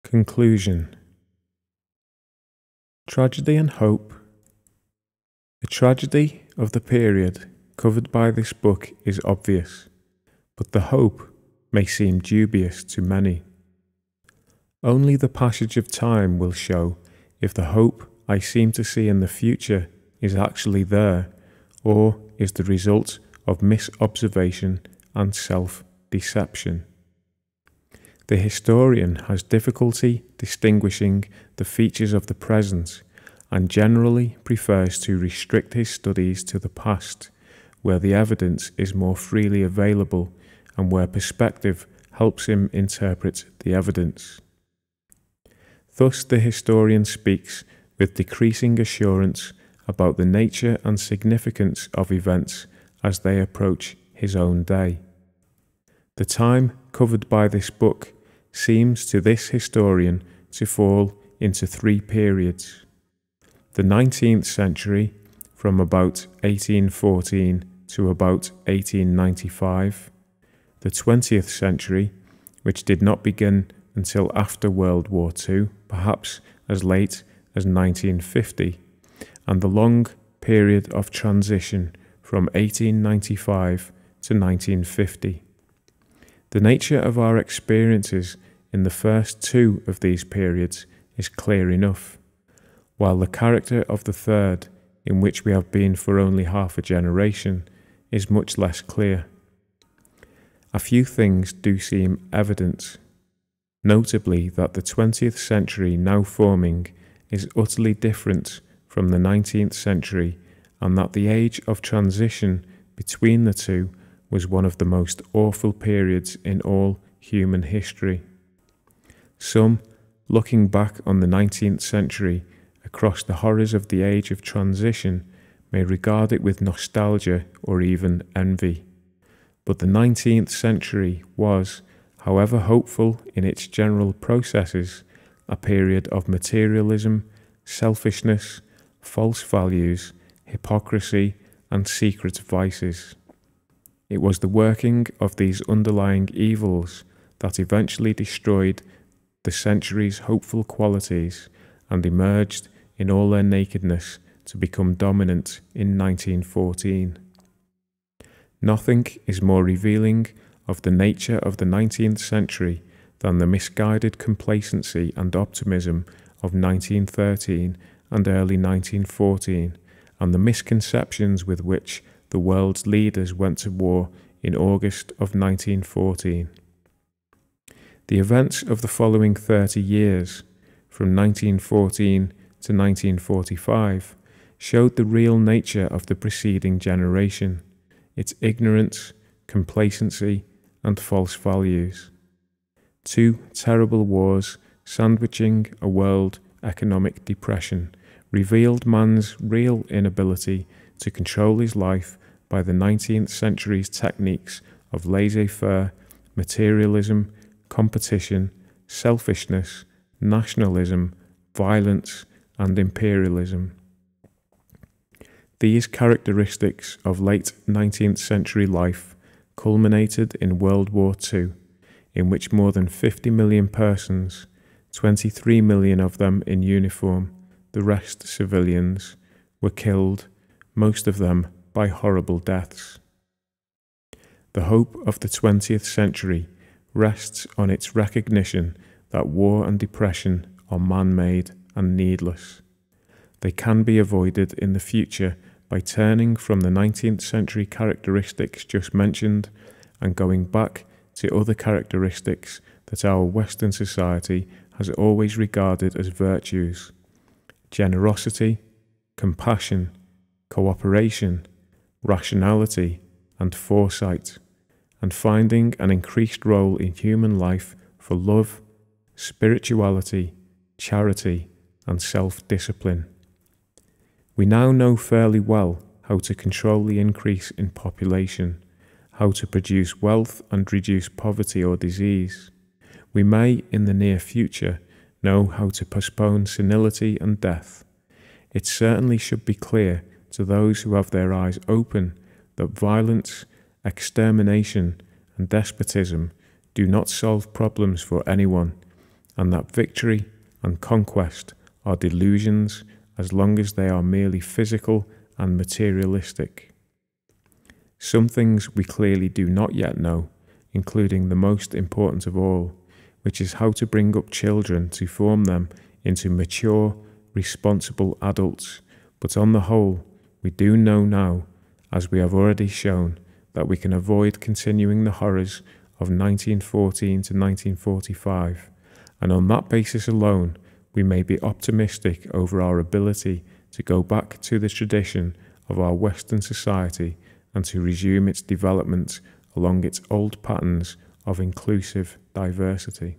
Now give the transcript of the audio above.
Conclusion. Tragedy and hope. The tragedy of the period covered by this book is obvious, but the hope may seem dubious to many. Only the passage of time will show if the hope I seem to see in the future is actually there, or is the result of misobservation and self-deception. The historian has difficulty distinguishing the features of the present and generally prefers to restrict his studies to the past, where the evidence is more freely available and where perspective helps him interpret the evidence. Thus the historian speaks with decreasing assurance about the nature and significance of events as they approach his own day. The time covered by this book seems to this historian to fall into three periods: the 19th century, from about 1814 to about 1895, the 20th century, which did not begin until after World War II, perhaps as late as 1950, and the long period of transition from 1895 to 1950. The nature of our experiences in the first two of these periods is clear enough, while the character of the third, in which we have been for only half a generation, is much less clear. A few things do seem evident, notably that the 20th century now forming is utterly different from the 19th century, and that the age of transition between the two was one of the most awful periods in all human history. Some, looking back on the 19th century across the horrors of the age of transition, may regard it with nostalgia or even envy. But the 19th century was, however hopeful in its general processes, a period of materialism, selfishness, false values, hypocrisy, and secret vices. It was the working of these underlying evils that eventually destroyed the century's hopeful qualities and emerged in all their nakedness to become dominant in 1914. Nothing is more revealing of the nature of the 19th century than the misguided complacency and optimism of 1913 and early 1914, and the misconceptions with which the world's leaders went to war in August of 1914. The events of the following 30 years, from 1914 to 1945, showed the real nature of the preceding generation, its ignorance, complacency, and false values. Two terrible wars sandwiching a world economic depression revealed man's real inability to control his life by the 19th century's techniques of laissez-faire, materialism, competition, selfishness, nationalism, violence, and imperialism. These characteristics of late 19th century life culminated in World War II, in which more than 50 million persons, 23 million of them in uniform, the rest civilians, were killed, most of them by horrible deaths. The hope of the 20th century rests on its recognition that war and depression are man-made and needless. They can be avoided in the future by turning from the 19th century characteristics just mentioned and going back to other characteristics that our Western society has always regarded as virtues: generosity, compassion, cooperation, rationality, and foresight, and finding an increased role in human life for love, spirituality, charity, and self-discipline. We now know fairly well how to control the increase in population, how to produce wealth and reduce poverty or disease. We may, in the near future, know how to postpone senility and death. It certainly should be clear to those who have their eyes open that violence, extermination, and despotism do not solve problems for anyone, and that victory and conquest are delusions as long as they are merely physical and materialistic. Some things we clearly do not yet know, including the most important of all, which is how to bring up children to form them into mature, responsible adults. But on the whole, we do know now, as we have already shown, that we can avoid continuing the horrors of 1914 to 1945, and on that basis alone, we may be optimistic over our ability to go back to the tradition of our Western society and to resume its development along its old patterns of inclusive diversity.